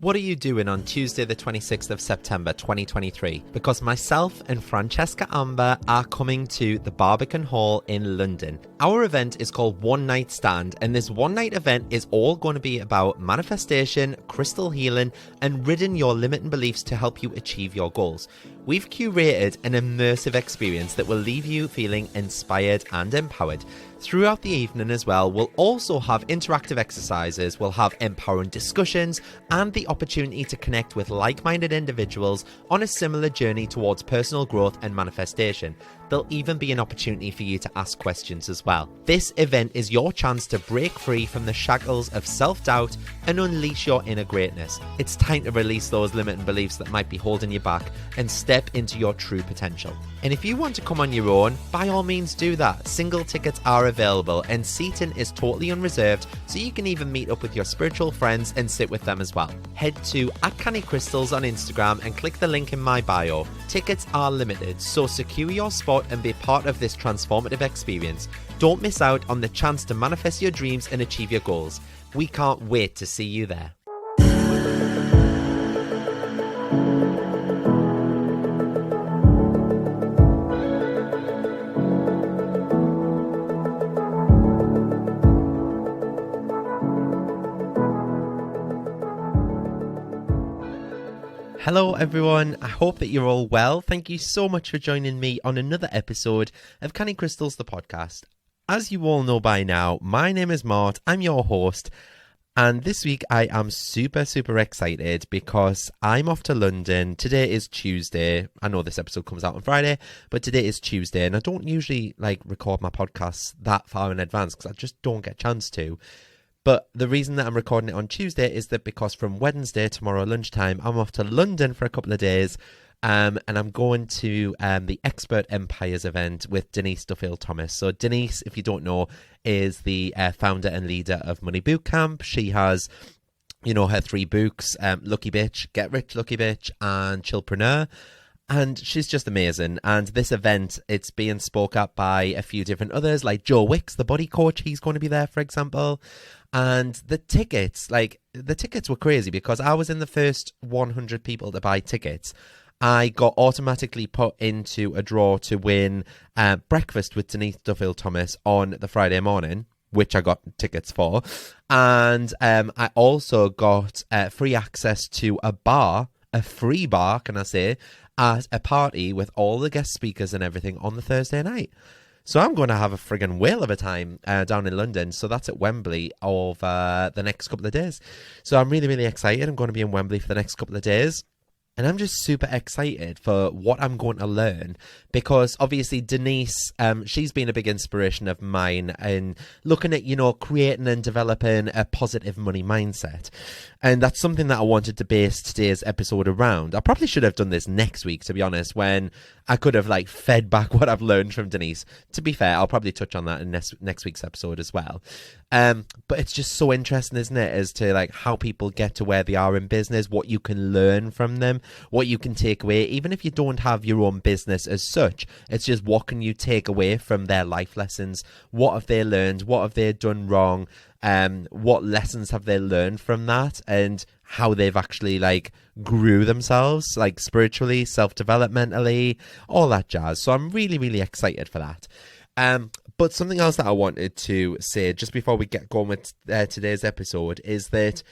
What are you doing on Tuesday the 26th of September 2023? Because myself and Francesca Amber are coming to the Barbican Hall in London. Our event is called One Night Stand, and this one night event is all going to be about manifestation, crystal healing, and ridding your limiting beliefs to help you achieve your goals. We've curated an immersive experience that will leave you feeling inspired and empowered. Throughout the evening as well, we'll also have interactive exercises, we'll have empowering discussions, and the opportunity to connect with like-minded individuals on a similar journey towards personal growth and manifestation. There'll even be an opportunity for you to ask questions as well. This event is your chance to break free from the shackles of self-doubt and unleash your inner greatness. It's time to release those limiting beliefs that might be holding you back and step into your true potential. And if you want to come on your own, by all means do that. Single tickets are available and seating is totally unreserved, so you can even meet up with your spiritual friends and sit with them as well. Head to @CannyCrystals on Instagram and click the link in my bio. Tickets are limited, so secure your spot and be part of this transformative experience. Don't miss out on the chance to manifest your dreams and achieve your goals. We can't wait to see you there. Hello everyone, I hope that you're all well. Thank you so much for joining me on another episode of Canny Crystals, the podcast. As you all know by now, my name is Mart, I'm your host, and this week I am super excited because I'm off to London. Today is Tuesday. I know this episode comes out on Friday, but today is Tuesday, and I don't usually record my podcasts that far in advance because I just don't get a chance to. But the reason that I'm recording it on Tuesday is that because from Wednesday, tomorrow lunchtime, I'm off to London for a couple of days, and I'm going to the Expert Empires event with Denise Duffield-Thomas. So Denise, if you don't know, is the founder and leader of Money Bootcamp. She has, her 3 books, Lucky Bitch, Get Rich Lucky Bitch, and Chillpreneur. And she's just amazing. And this event, it's being spoke at by a few different others, like Joe Wicks, the body coach. He's going to be there, for example. And the tickets were crazy because I was in the first 100 people to buy tickets. I got automatically put into a draw to win breakfast with Denise Duffield-Thomas on the Friday morning, which I got tickets for. And I also got free access to a free bar, can I say, at a party with all the guest speakers and everything on the Thursday night. So I'm going to have a friggin' whale of a time down in London. So that's at Wembley over the next couple of days. So I'm really excited. I'm going to be in Wembley for the next couple of days. And I'm just super excited for what I'm going to learn because obviously Denise, she's been a big inspiration of mine in looking at, creating and developing a positive money mindset. And that's something that I wanted to base today's episode around. I probably should have done this next week, to be honest, when I could have fed back what I've learned from Denise. To be fair, I'll probably touch on that in next week's episode as well. But it's just so interesting, isn't it, as to how people get to where they are in business, what you can learn from them, what you can take away, even if you don't have your own business as such. It's just what can you take away from their life lessons? What have they learned? What have they done wrong? What lessons have they learned from that, and how they've actually grew themselves spiritually, self-developmentally, all that jazz. So I'm really excited for that. But something else that I wanted to say just before we get going with today's episode is that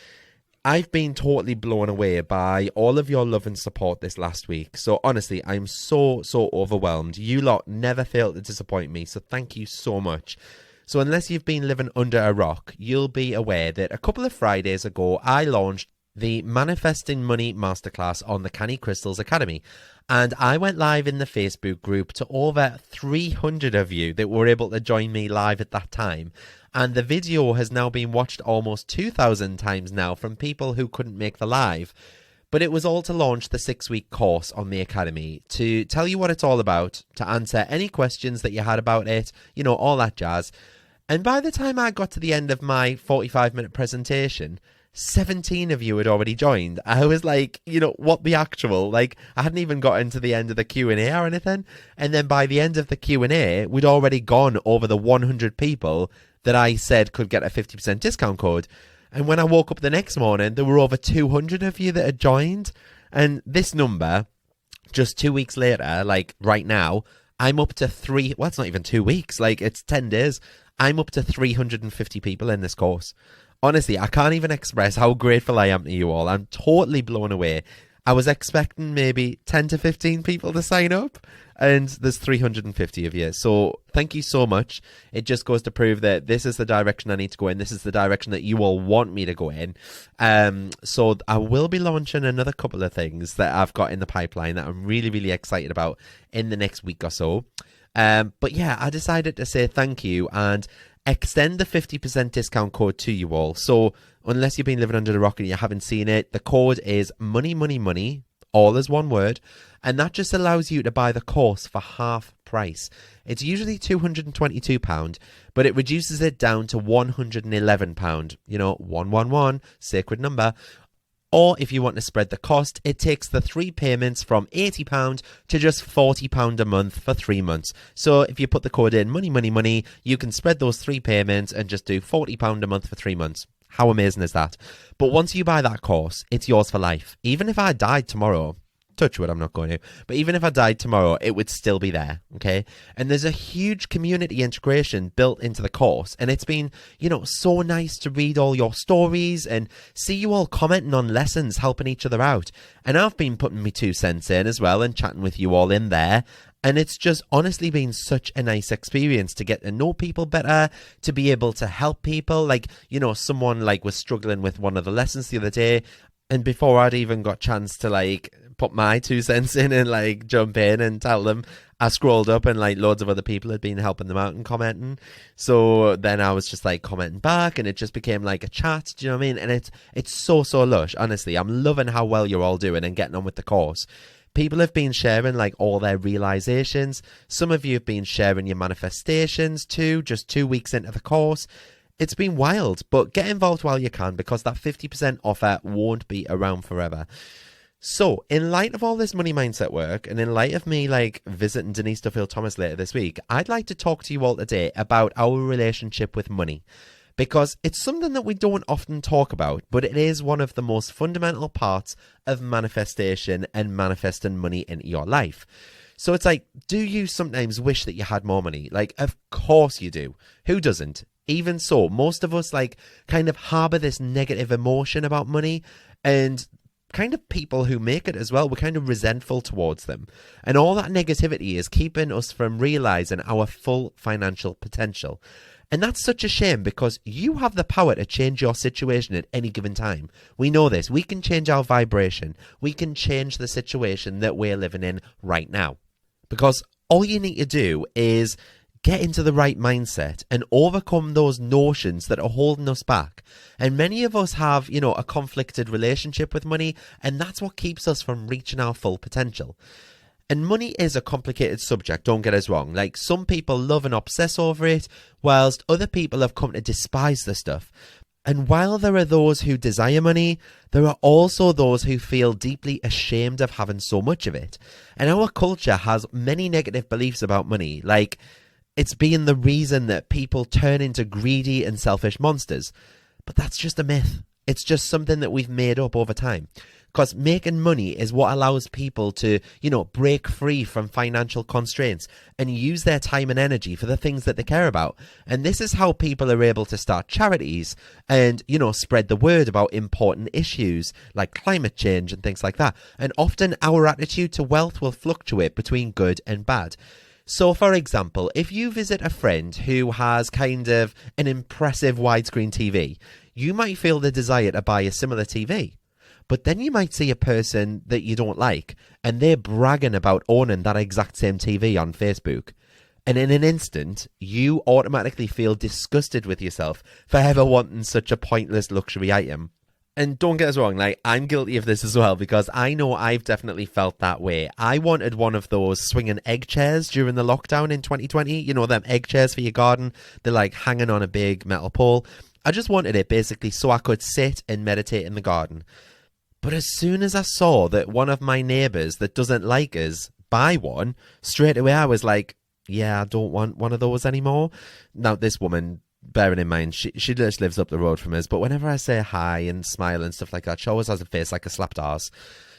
I've been totally blown away by all of your love and support this last week. So honestly, I'm so overwhelmed. You lot never fail to disappoint me. So thank you so much. So unless you've been living under a rock, you'll be aware that a couple of Fridays ago, I launched the Manifesting Money Masterclass on the Canny Crystals Academy. And I went live in the Facebook group to over 300 of you that were able to join me live at that time. And the video has now been watched almost 2,000 times now from people who couldn't make the live. But it was all to launch the 6-week course on the Academy, to tell you what it's all about, to answer any questions that you had about it, all that jazz. And by the time I got to the end of my 45-minute presentation, 17 of you had already joined. I was what the actual? I hadn't even got into the end of the Q&A or anything. And then by the end of the Q&A, we'd already gone over the 100 people that I said could get a 50% discount code. And when I woke up the next morning, there were over 200 of you that had joined. And this number, just 2 weeks later, like right now, I'm up to well, it's not even 2 weeks, like it's 10 days. I'm up to 350 people in this course. Honestly, I can't even express how grateful I am to you all. I'm totally blown away. I was expecting maybe 10 to 15 people to sign up, and there's 350 of you. So thank you so much. It just goes to prove that this is the direction I need to go in. This is the direction that you all want me to go in. So I will be launching another couple of things that I've got in the pipeline that I'm really, really excited about in the next week or so. But yeah, I decided to say thank you and extend the 50% discount code to you all. So unless you've been living under the rock and you haven't seen it, the code is money, money, money, all as one word. And that just allows you to buy the course for half price. It's usually £222, but it reduces it down to £111. You know, 111, sacred number. Or if you want to spread the cost, it takes the 3 payments from £80 to just £40 a month for 3 months. So if you put the code in money, money, money, you can spread those 3 payments and just do £40 a month for 3 months. How amazing is that? But once you buy that course, it's yours for life. Even if I died tomorrow, touch wood, I'm not going to, but even if I died tomorrow, it would still be there, okay? And there's a huge community integration built into the course, and it's been, you know, so nice to read all your stories and see you all commenting on lessons, helping each other out. And I've been putting me 2 cents in as well and chatting with you all in there. And it's just honestly been such a nice experience to get to know people better, to be able to help people. Like, you know, someone like was struggling with one of the lessons the other day, and before I'd even got chance to like put my 2 cents in and like jump in and tell them, I scrolled up and like loads of other people had been helping them out and commenting. So then I was just like commenting back, and it just became like a chat. Do you know what I mean? And it's so lush. Honestly, I'm loving how well you're all doing and getting on with the course. People have been sharing like all their realizations. Some of you have been sharing your manifestations too, just 2 weeks into the course. It's been wild, but get involved while you can, because that 50% offer won't be around forever. So, in light of all this money mindset work, and in light of me like visiting Denise Duffield Thomas later this week, I'd like to talk to you all today about our relationship with money. Because it's something that we don't often talk about, but it is one of the most fundamental parts of manifestation and manifesting money into your life. So it's like, do you sometimes wish that you had more money? Like, of course you do. Who doesn't? Even so, most of us like kind of harbor this negative emotion about money, and kind of people who make it as well, we're kind of resentful towards them. And all that negativity is keeping us from realizing our full financial potential. And that's such a shame, because you have the power to change your situation at any given time. We know this. We can change our vibration. We can change the situation that we're living in right now. Because all you need to do is get into the right mindset and overcome those notions that are holding us back. And many of us have, you know, a conflicted relationship with money, and that's what keeps us from reaching our full potential. And money is a complicated subject, don't get us wrong. Like, some people love and obsess over it, whilst other people have come to despise the stuff. And while there are those who desire money, there are also those who feel deeply ashamed of having so much of it. And our culture has many negative beliefs about money, like it's being the reason that people turn into greedy and selfish monsters. But that's just a myth. It's just something that we've made up over time. Because making money is what allows people to, you know, break free from financial constraints and use their time and energy for the things that they care about. And this is how people are able to start charities and, you know, spread the word about important issues like climate change and things like that. And often our attitude to wealth will fluctuate between good and bad. So, for example, if you visit a friend who has kind of an impressive widescreen TV, you might feel the desire to buy a similar TV. But then you might see a person that you don't like, and they're bragging about owning that exact same TV on Facebook. And in an instant, you automatically feel disgusted with yourself for ever wanting such a pointless luxury item. And don't get us wrong, like, I'm guilty of this as well, because I know I've definitely felt that way. I wanted one of those swinging egg chairs during the lockdown in 2020. You know, them egg chairs for your garden. They're like hanging on a big metal pole. I just wanted it basically so I could sit and meditate in the garden. But as soon as I saw that one of my neighbours that doesn't like us buy one, straight away I was like, yeah, I don't want one of those anymore. Now, this woman bearing in mind, she just lives up the road from us, but whenever I say hi and smile and stuff like that, she always has a face like a slapped arse.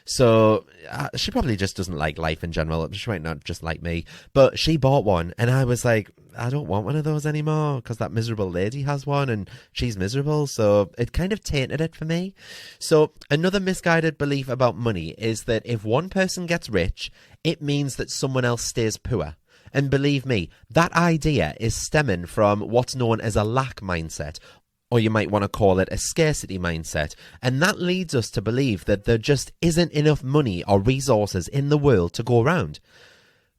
So she probably just doesn't like life in general. She might not just like me, but she bought one, and I was like, I don't want one of those anymore because that miserable lady has one and she's miserable. So it kind of tainted it for me. So another misguided belief about money is that if one person gets rich, it means that someone else stays poor. And believe me, that idea is stemming from what's known as a lack mindset, or you might want to call it a scarcity mindset. And that leads us to believe that there just isn't enough money or resources in the world to go around.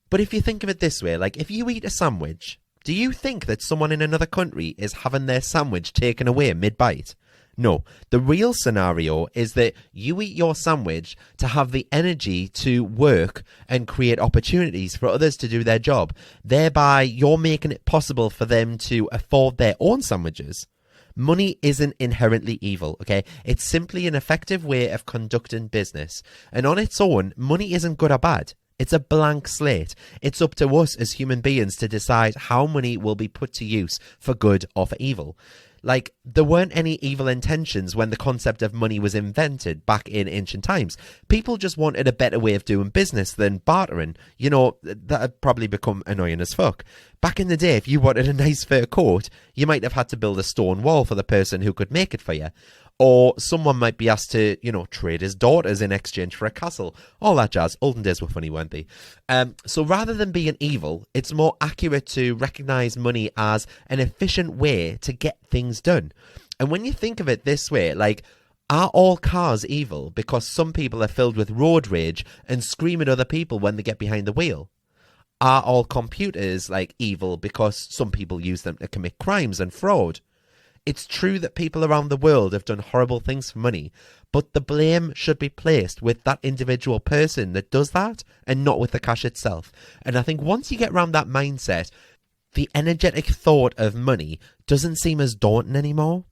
But if you think of it this way, like if you eat a sandwich, do you think that someone in another country is having their sandwich taken away mid-bite? No, the real scenario is that you eat your sandwich to have the energy to work and create opportunities for others to do their job. Thereby, you're making it possible for them to afford their own sandwiches. Money isn't inherently evil, okay? It's simply an effective way of conducting business. And on its own, money isn't good or bad. It's a blank slate. It's up to us as human beings to decide how money will be put to use for good or for evil. Like, there weren't any evil intentions when the concept of money was invented back in ancient times. People just wanted a better way of doing business than bartering. You know, that had probably become annoying as fuck. Back in the day, if you wanted a nice fur coat, you might have had to build a stone wall for the person who could make it for you. Or someone might be asked to, trade his daughters in exchange for a castle. All that jazz. Olden days were funny, weren't they? So rather than being evil, it's more accurate to recognise money as an efficient way to get things done. And when you think of it this way, like, are all cars evil because some people are filled with road rage and scream at other people when they get behind the wheel? Are all computers, like, evil because some people use them to commit crimes and fraud? It's true that people around the world have done horrible things for money, but the blame should be placed with that individual person that does that and not with the cash itself. And I think once you get around that mindset, the energetic thought of money doesn't seem as daunting anymore.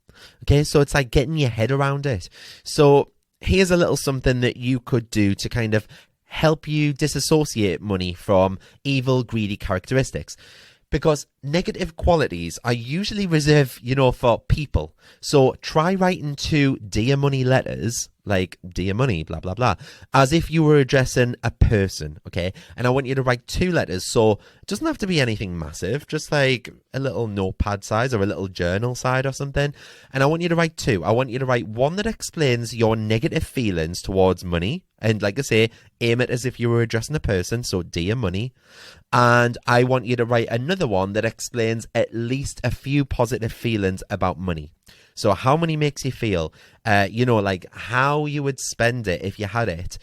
Okay, so it's like getting your head around it. So here's a little something that you could do to kind of help you disassociate money from evil, greedy characteristics. Because negative qualities are usually reserved, for people. So try writing 2 Dear Money letters, like Dear Money, blah, blah, blah, as if you were addressing a person, okay? And I want you to write 2 letters. So it doesn't have to be anything massive, just like a little notepad size or a little journal size or something. And I want you to write 2. I want you to write one that explains your negative feelings towards money. And like I say, aim it as if you were addressing a person. So Dear Money. And I want you to write another one that explains at least a few positive feelings about money. So how money makes you feel, like how you would spend it if you had it,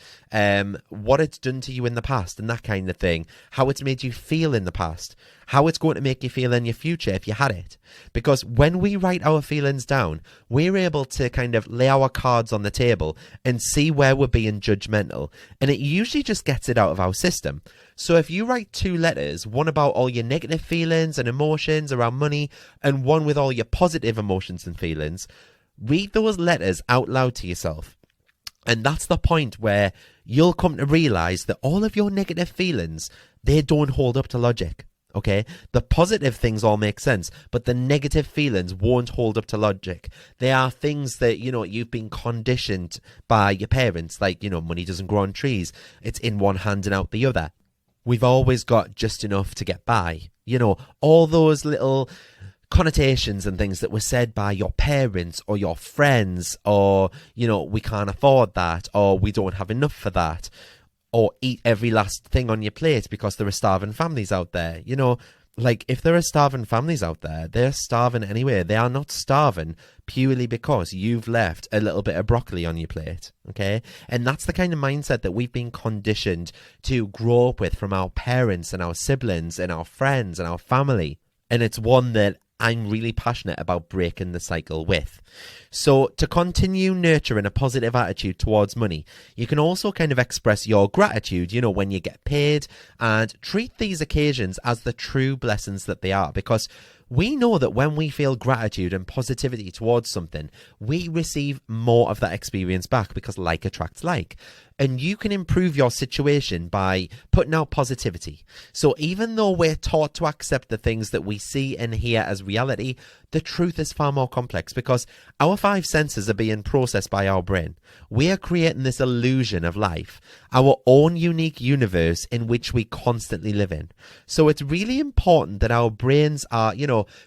what it's done to you in the past and that kind of thing, how it's made you feel in the past, how it's going to make you feel in your future if you had it. Because when we write our feelings down, we're able to kind of lay our cards on the table and see where we're being judgmental. And it usually just gets it out of our system. So if you write 2 letters, one about all your negative feelings and emotions around money, and one with all your positive emotions and feelings, read those letters out loud to yourself. And that's the point where you'll come to realize that all of your negative feelings, they don't hold up to logic. Okay, the positive things all make sense, but the negative feelings won't hold up to logic. They are things that, you've been conditioned by your parents, like, money doesn't grow on trees. It's in one hand and out the other. We've always got just enough to get by. All those little connotations and things that were said by your parents or your friends, or, we can't afford that, or we don't have enough for that, or eat every last thing on your plate because there are starving families out there. Like, if there are starving families out there, they're starving anyway. They are not starving purely because you've left a little bit of broccoli on your plate, okay? And that's the kind of mindset that we've been conditioned to grow up with from our parents and our siblings and our friends and our family. And it's one that I'm really passionate about breaking the cycle with. So to continue nurturing a positive attitude towards money, you can also kind of express your gratitude, when you get paid, and treat these occasions as the true blessings that they are. Because We know that when we feel gratitude and positivity towards something, we receive more of that experience back because like attracts like. And you can improve your situation by putting out positivity. So even though we're taught to accept the things that we see and hear as reality, the truth is far more complex because our five senses are being processed by our brain. We are creating this illusion of life, our own unique universe in which we constantly live in. So it's really important that our brains are,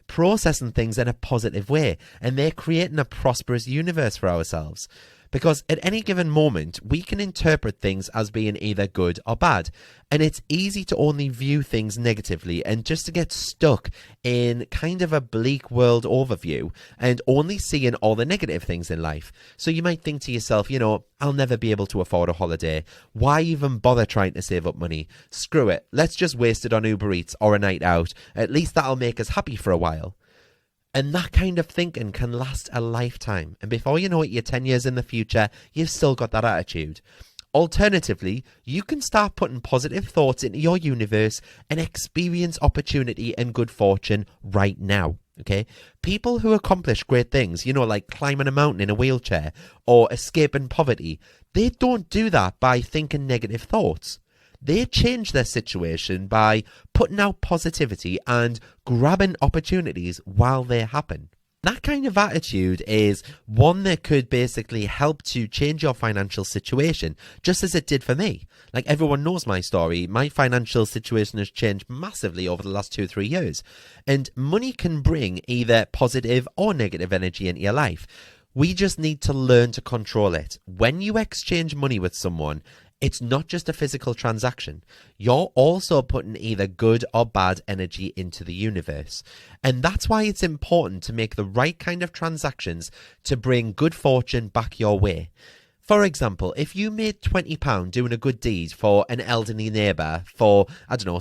processing things in a positive way, and they're creating a prosperous universe for ourselves. Because at any given moment, we can interpret things as being either good or bad. And it's easy to only view things negatively and just to get stuck in kind of a bleak world overview and only seeing all the negative things in life. So you might think to yourself, I'll never be able to afford a holiday. Why even bother trying to save up money? Screw it. Let's just waste it on Uber Eats or a night out. At least that'll make us happy for a while. And that kind of thinking can last a lifetime. And before you know it, you're 10 years in the future, you've still got that attitude. Alternatively, you can start putting positive thoughts into your universe and experience opportunity and good fortune right now. Okay? People who accomplish great things, like climbing a mountain in a wheelchair or escaping poverty, they don't do that by thinking negative thoughts. They change their situation by putting out positivity and grabbing opportunities while they happen. That kind of attitude is one that could basically help to change your financial situation, just as it did for me. Like everyone knows my story, my financial situation has changed massively over the last 2-3 years. And money can bring either positive or negative energy into your life. We just need to learn to control it. When you exchange money with someone, it's not just a physical transaction. You're also putting either good or bad energy into the universe. And that's why it's important to make the right kind of transactions to bring good fortune back your way. For example, if you made £20 doing a good deed for an elderly neighbour for,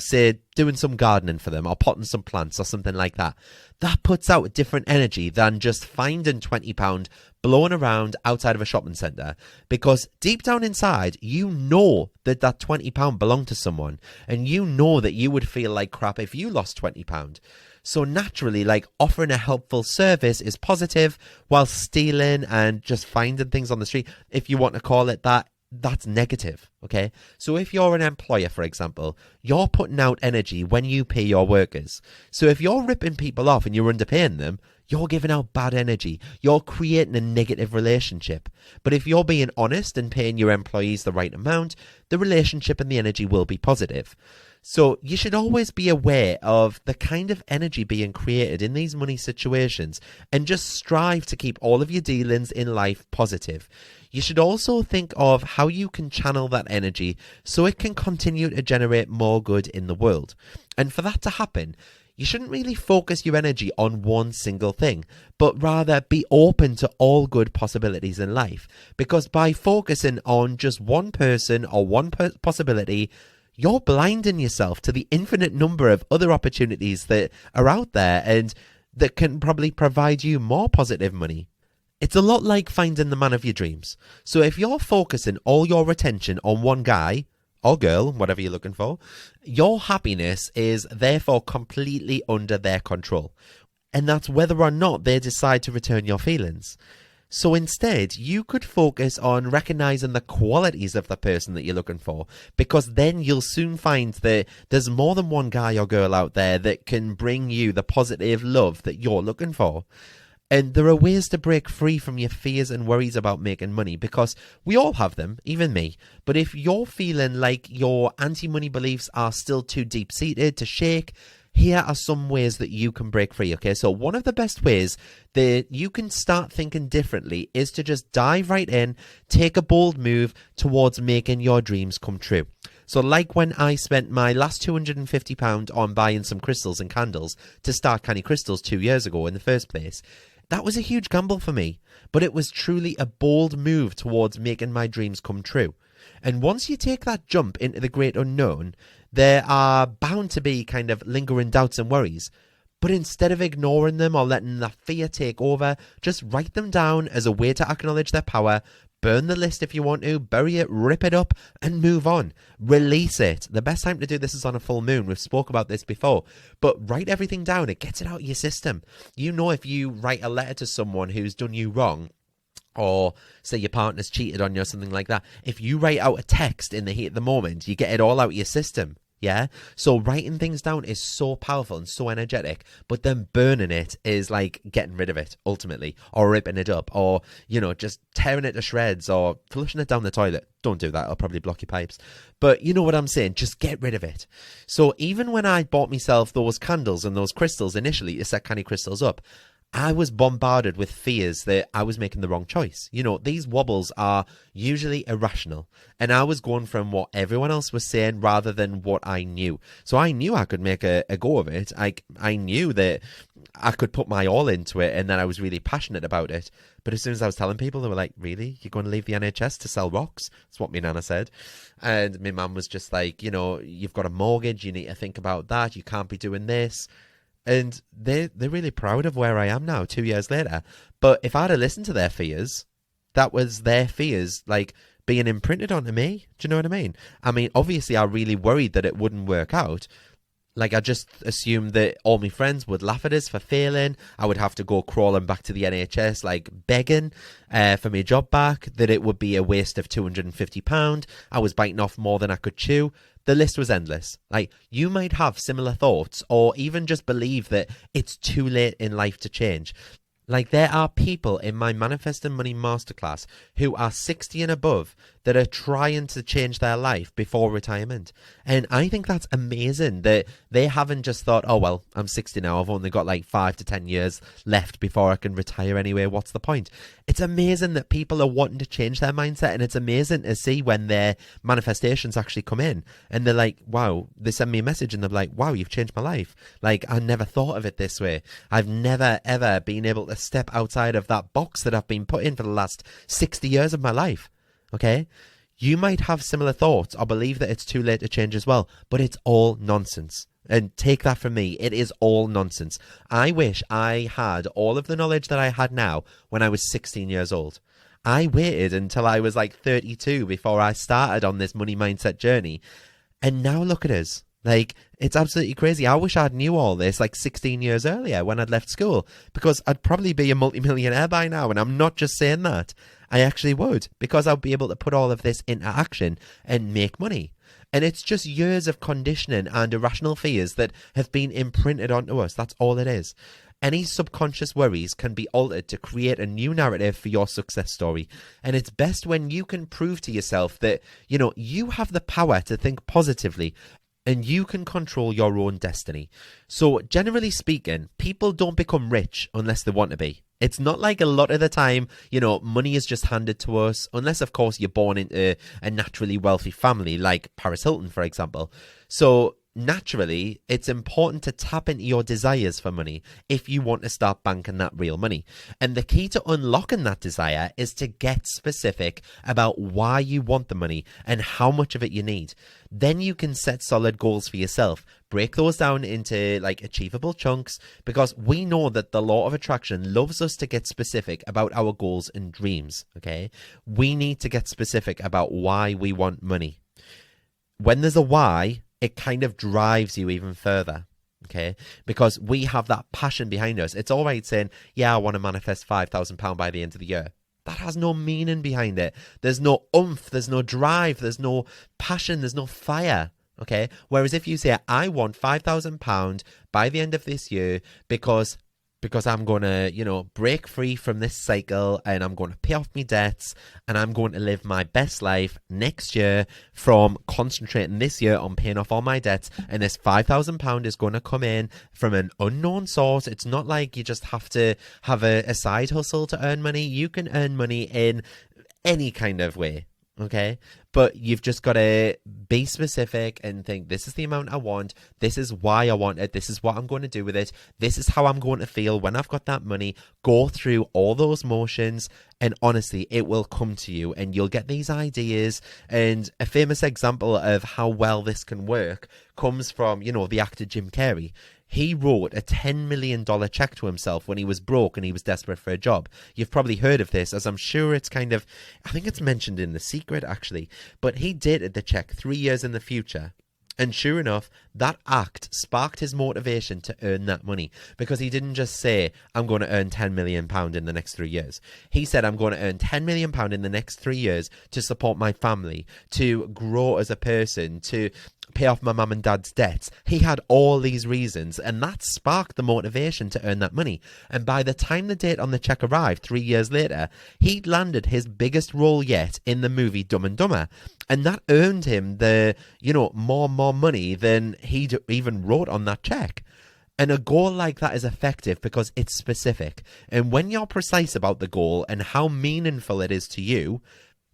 say doing some gardening for them or potting some plants or something like that, that puts out a different energy than just finding £20 blowing around outside of a shopping centre, because deep down inside, you know that £20 belonged to someone, and you know that you would feel like crap if you lost £20. So naturally, offering a helpful service is positive, while stealing and just finding things on the street, if you want to call it that, that's negative, okay? So if you're an employer, for example, you're putting out energy when you pay your workers. So if you're ripping people off and you're underpaying them, you're giving out bad energy. You're creating a negative relationship. But if you're being honest and paying your employees the right amount, the relationship and the energy will be positive. So you should always be aware of the kind of energy being created in these money situations and just strive to keep all of your dealings in life positive. You should also think of how you can channel that energy so it can continue to generate more good in the world. And for that to happen, you shouldn't really focus your energy on one single thing, but rather be open to all good possibilities in life. Because by focusing on just one person or one possibility, you're blinding yourself to the infinite number of other opportunities that are out there and that can probably provide you more positive money. It's a lot like finding the man of your dreams. So if you're focusing all your attention on one guy or girl, whatever you're looking for, your happiness is therefore completely under their control. And that's whether or not they decide to return your feelings. So instead, you could focus on recognizing the qualities of the person that you're looking for, because then you'll soon find that there's more than one guy or girl out there that can bring you the positive love that you're looking for. And there are ways to break free from your fears and worries about making money, because we all have them, even me. But if you're feeling like your anti-money beliefs are still too deep-seated to shake, here are some ways that you can break free, okay? So one of the best ways that you can start thinking differently is to just dive right in, take a bold move towards making your dreams come true. So like when I spent my last £250 on buying some crystals and candles to start Canny Crystals 2 years ago in the first place, that was a huge gamble for me, but it was truly a bold move towards making my dreams come true. And once you take that jump into the great unknown, there are bound to be kind of lingering doubts and worries. But instead of ignoring them or letting that fear take over, just write them down as a way to acknowledge their power, burn the list if you want to, bury it, rip it up, and move on. Release it. The best time to do this is on a full moon. We've spoke about this before. But write everything down. It gets it out of your system. You know, if you write a letter to someone who's done you wrong, or say your partner's cheated on you or something like that, if you write out a text in the heat of the moment, you get it all out of your system. Yeah. So writing things down is so powerful and so energetic, but then burning it is like getting rid of it ultimately, or ripping it up, or, you know, just tearing it to shreds, or flushing it down the toilet. Don't do that. I'll probably block your pipes. But you know what I'm saying? Just get rid of it. So even when I bought myself those candles and those crystals initially to set candy crystals up, I was bombarded with fears that I was making the wrong choice. You know, these wobbles are usually irrational. And I was going from what everyone else was saying rather than what I knew. So I knew I could make a go of it. I knew that I could put my all into it and that I was really passionate about it. But as soon as I was telling people, they were like, really? You're going to leave the NHS to sell rocks? That's what my nana said. And my mum was just like, you know, you've got a mortgage. You need to think about that. You can't be doing this. And they're really proud of where I am now, 2 years later. But if I'd have listened to their fears, that was their fears, like, being imprinted onto me. Do you know what I mean? I mean, obviously, I really worried that it wouldn't work out. Like, I just assumed that all my friends would laugh at us for failing. I would have to go crawling back to the NHS, like, begging for my job back, that it would be a waste of £250. I was biting off more than I could chew. The list was endless. Like, you might have similar thoughts, or even just believe that it's too late in life to change. Like, there are people in my Manifesting Money Masterclass who are 60 and above that are trying to change their life before retirement. And I think that's amazing that they haven't just thought, oh, well, I'm 60 now. I've only got like 5 to 10 years left before I can retire anyway. What's the point? It's amazing that people are wanting to change their mindset. And it's amazing to see when their manifestations actually come in. And they're like, wow, they send me a message and they're like, wow, you've changed my life. Like, I never thought of it this way. I've never, ever been able to step outside of that box that I've been put in for the last 60 years of my life. Okay? You might have similar thoughts or believe that it's too late to change as well, but it's all nonsense. And take that from me, it is all nonsense. I wish I had all of the knowledge that I had now when I was 16 years old. I waited until I was like 32 before I started on this money mindset journey. And now look at us. Like, it's absolutely crazy. I wish I'd knew all this like 16 years earlier when I'd left school, because I'd probably be a multimillionaire by now. And I'm not just saying that. I actually would, because I'll be able to put all of this into action and make money. And it's just years of conditioning and irrational fears that have been imprinted onto us. That's all it is. Any subconscious worries can be altered to create a new narrative for your success story. And it's best when you can prove to yourself that, you know, you have the power to think positively and you can control your own destiny. So generally speaking, people don't become rich unless they want to be. It's not like a lot of the time, you know, money is just handed to us, unless, of course, you're born into a naturally wealthy family, like Paris Hilton, for example. So naturally, it's important to tap into your desires for money if you want to start banking that real money. And the key to unlocking that desire is to get specific about why you want the money and how much of it you need. Then you can set solid goals for yourself. Break those down into like achievable chunks, because we know that the law of attraction loves us to get specific about our goals and dreams. Okay, we need to get specific about why we want money. When there's a why, it kind of drives you even further. Okay, because we have that passion behind us. It's all right saying, yeah, I want to manifest £5,000 by the end of the year. That has no meaning behind it. There's no oomph, there's no drive, there's no passion, there's no fire. Okay, whereas if you say, I want £5,000 by the end of this year because I'm going to, you know, break free from this cycle and I'm going to pay off my debts and I'm going to live my best life next year from concentrating this year on paying off all my debts, and this £5,000 is going to come in from an unknown source. It's not like you just have to have a side hustle to earn money. You can earn money in any kind of way. Okay, but you've just got to be specific and think, this is the amount I want, this is why I want it, this is what I'm going to do with it, this is how I'm going to feel when I've got that money. Go through all those motions And honestly, it will come to you and you'll get these ideas. And a famous example of how well this can work comes from, the actor Jim Carrey. He wrote a $10 million check to himself when he was broke and he was desperate for a job. You've probably heard of this, as I'm sure I think it's mentioned in The Secret, actually. But he dated the check 3 years in the future. And sure enough, that act sparked his motivation to earn that money, because he didn't just say, I'm going to earn £10 million in the next 3 years. He said, I'm going to earn £10 million in the next 3 years to support my family, to grow as a person, to pay off my mum and dad's debts. He had all these reasons, and that sparked the motivation to earn that money. And by the time the date on the check arrived 3 years later, he'd landed his biggest role yet in the movie Dumb and Dumber. And that earned him the, more money than he'd even wrote on that check. And a goal like that is effective because it's specific. And when you're precise about the goal and how meaningful it is to you,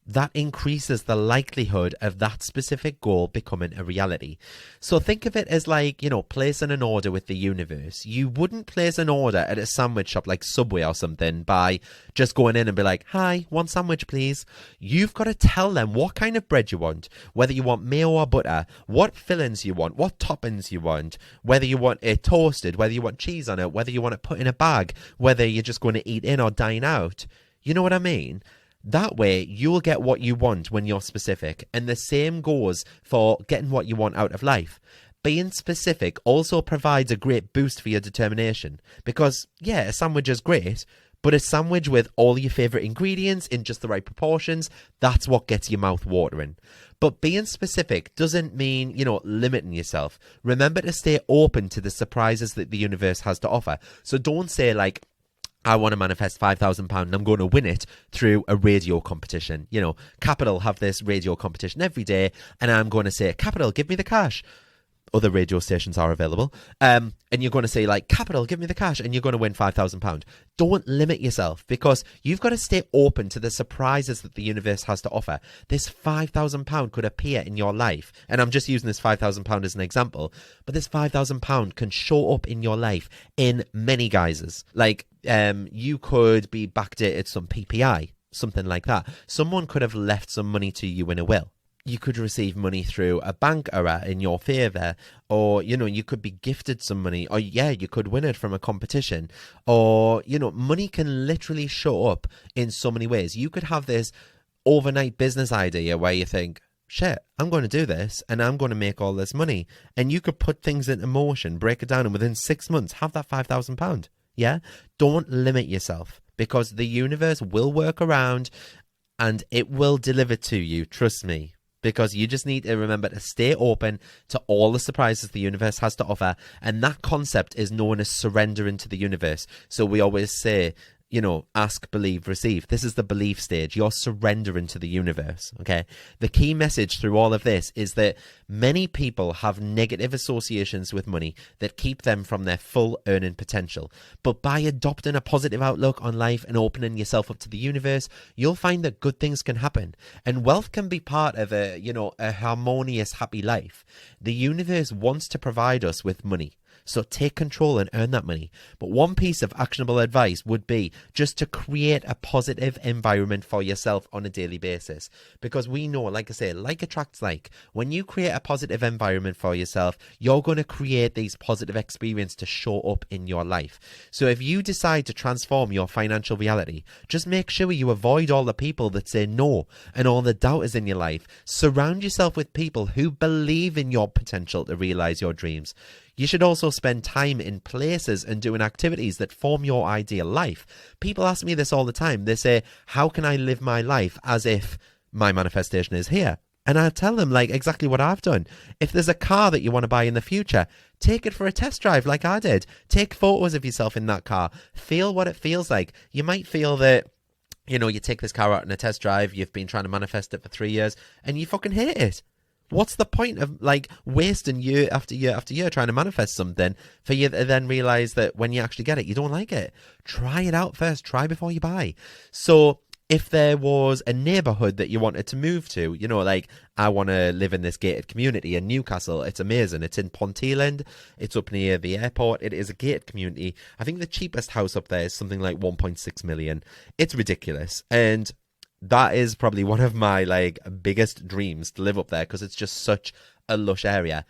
that increases the likelihood of that specific goal becoming a reality. So think of it as like, placing an order with the universe. You wouldn't place an order at a sandwich shop like Subway or something by just going in and be like, hi, one sandwich, please. You've got to tell them what kind of bread you want, whether you want mayo or butter, what fillings you want, what toppings you want, whether you want it toasted, whether you want cheese on it, whether you want it put in a bag, whether you're just going to eat in or dine out. You know what I mean? That way, you'll get what you want when you're specific. And the same goes for getting what you want out of life. Being specific also provides a great boost for your determination. Because, a sandwich is great, but a sandwich with all your favourite ingredients in just the right proportions, that's what gets your mouth watering. But being specific doesn't mean, limiting yourself. Remember to stay open to the surprises that the universe has to offer. So don't say like, I want to manifest £5,000 and I'm going to win it through a radio competition. Capital have this radio competition every day and I'm going to say, Capital, give me the cash. Other radio stations are available. And you're going to say like, Capital, give me the cash, and you're going to win £5,000. Don't limit yourself, because you've got to stay open to the surprises that the universe has to offer. This £5,000 could appear in your life. And I'm just using this £5,000 as an example, but this £5,000 can show up in your life in many guises. Like, you could be backdated some PPI, something like that. Someone could have left some money to you in a will. You could receive money through a bank error in your favour, or, you could be gifted some money, or, you could win it from a competition, or, money can literally show up in so many ways. You could have this overnight business idea where you think, shit, I'm going to do this and I'm going to make all this money. And you could put things into motion, break it down, and within 6 months have that £5,000. Yeah? Don't limit yourself, because the universe will work around and it will deliver to you. Trust me. Because you just need to remember to stay open to all the surprises the universe has to offer. And that concept is known as surrendering to the universe. So we always say, ask, believe, receive. This is the belief stage. You're surrendering to the universe, okay? The key message through all of this is that many people have negative associations with money that keep them from their full earning potential. But by adopting a positive outlook on life and opening yourself up to the universe, you'll find that good things can happen. And wealth can be part of a harmonious, happy life. The universe wants to provide us with money. So take control and earn that money. But one piece of actionable advice would be just to create a positive environment for yourself on a daily basis. Because we know, like I say, like attracts like. When you create a positive environment for yourself, you're going to create these positive experiences to show up in your life. So if you decide to transform your financial reality, just make sure you avoid all the people that say no and all the doubters in your life. Surround yourself with people who believe in your potential to realize your dreams. You should also spend time in places and doing activities that form your ideal life. People ask me this all the time. They say, how can I live my life as if my manifestation is here? And I tell them like exactly what I've done. If there's a car that you want to buy in the future, take it for a test drive like I did. Take photos of yourself in that car. Feel what it feels like. You might feel that, you take this car out on a test drive, you've been trying to manifest it for 3 years, and you fucking hate it. What's the point of like wasting year after year after year trying to manifest something for you to then realize that when you actually get it, you don't like it? Try it out first. Try before you buy. So If there was a neighborhood that you wanted to move to, you know, like, I want to live in this gated community in Newcastle. It's amazing. It's in Ponteland. It's up near the airport. It is a gated community. I think the cheapest house up there is something like 1.6 million. It's ridiculous. And that is probably one of my like biggest dreams, to live up there, because it's just such a lush area.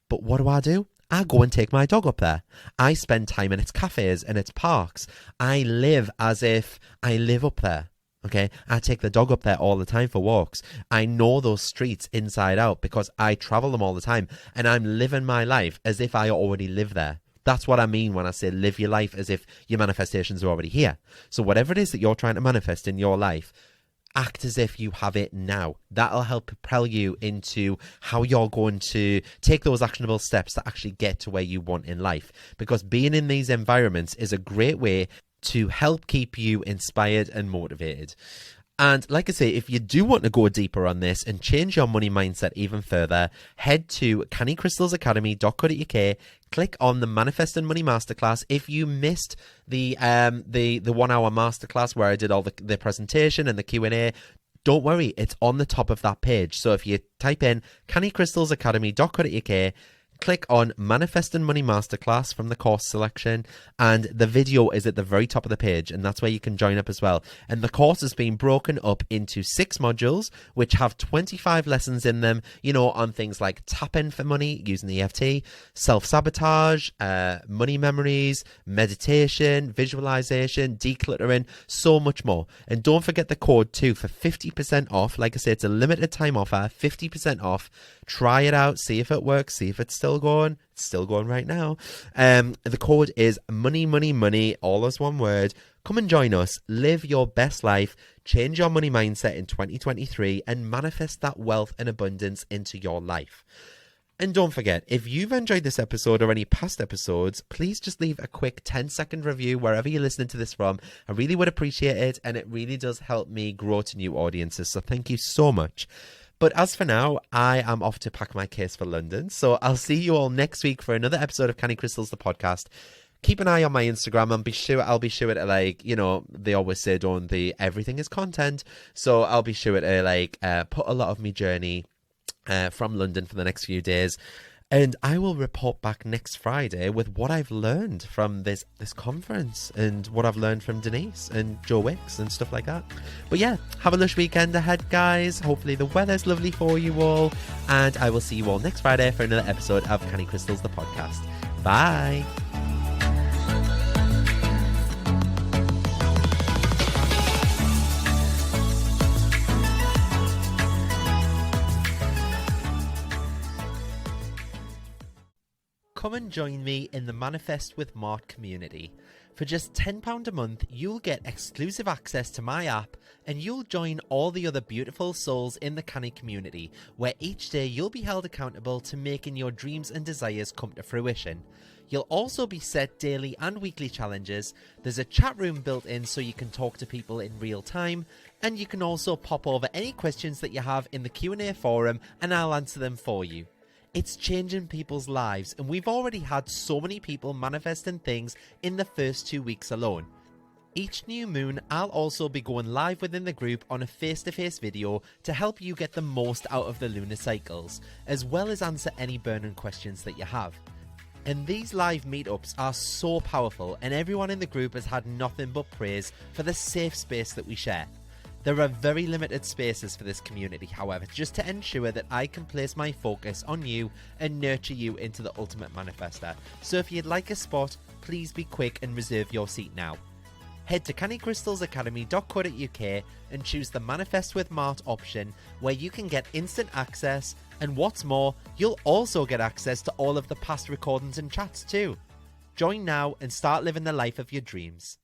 But what do? I go and take my dog up there. I spend time in its cafes and its parks. I live as if I live up there. Okay, I take the dog up there all the time for walks. I know those streets inside out because I travel them all the time, and I'm living my life as if I already live there. That's what I mean when I say live your life as if your manifestations are already here. So whatever it is that you're trying to manifest in your life, act as if you have it now. That'll help propel you into how you're going to take those actionable steps to actually get to where you want in life. Because being in these environments is a great way to help keep you inspired and motivated. And like I say, if you do want to go deeper on this and change your money mindset even further, head to cannycrystalsacademy.co.uk, click on the Manifest and Money Masterclass. If you missed the 1 hour masterclass where I did all the presentation and the Q&A, don't worry, it's on the top of that page. So if you type in cannycrystalsacademy.co.uk, click on Manifest and Money Masterclass from the course selection, and the video is at the very top of the page, and that's where you can join up as well. And the course has been broken up into 6 modules, which have 25 lessons in them, you know, on things like tapping for money using the EFT, self-sabotage, money memories, meditation, visualization, decluttering, so much more. And don't forget the code too for 50% off. Like I said, it's a limited time offer, 50% off. Try it out, see if it works, see if it's still going. It's still going right now. The code is money, money, money, all as one word. Come and join us. Live your best life. Change your money mindset in 2023 and manifest that wealth and abundance into your life. And don't forget, if you've enjoyed this episode or any past episodes, please just leave a quick 10-second review wherever you're listening to this from. I really would appreciate it, and it really does help me grow to new audiences. So thank you so much. But as for now, I am off to pack my case for London. So I'll see you all next week for another episode of Canny Crystals, the podcast. Keep an eye on my Instagram, and I'll be sure to, like, you know, they always say, everything is content. So I'll be sure to put a lot of my journey from London for the next few days. And I will report back next Friday with what I've learned from this conference and what I've learned from Denise and Joe Wicks and stuff like that. But yeah, have a lush weekend ahead, guys. Hopefully the weather's lovely for you all. And I will see you all next Friday for another episode of Canny Crystals, the podcast. Bye. Come and join me in the Manifest with Mart community. For just £10 a month, you'll get exclusive access to my app, and you'll join all the other beautiful souls in the Canny community, where each day you'll be held accountable to making your dreams and desires come to fruition. You'll also be set daily and weekly challenges. There's a chat room built in so you can talk to people in real time, and you can also pop over any questions that you have in the Q&A forum, and I'll answer them for you. It's changing people's lives, and we've already had so many people manifesting things in the first 2 weeks alone. Each new moon, I'll also be going live within the group on a face-to-face video to help you get the most out of the lunar cycles, as well as answer any burning questions that you have. And these live meetups are so powerful, and everyone in the group has had nothing but praise for the safe space that we share. There are very limited spaces for this community, however, just to ensure that I can place my focus on you and nurture you into the ultimate manifester. So if you'd like a spot, please be quick and reserve your seat now. Head to cannycrystalsacademy.co.uk and choose the Manifest with Mart option, where you can get instant access, and what's more, you'll also get access to all of the past recordings and chats too. Join now and start living the life of your dreams.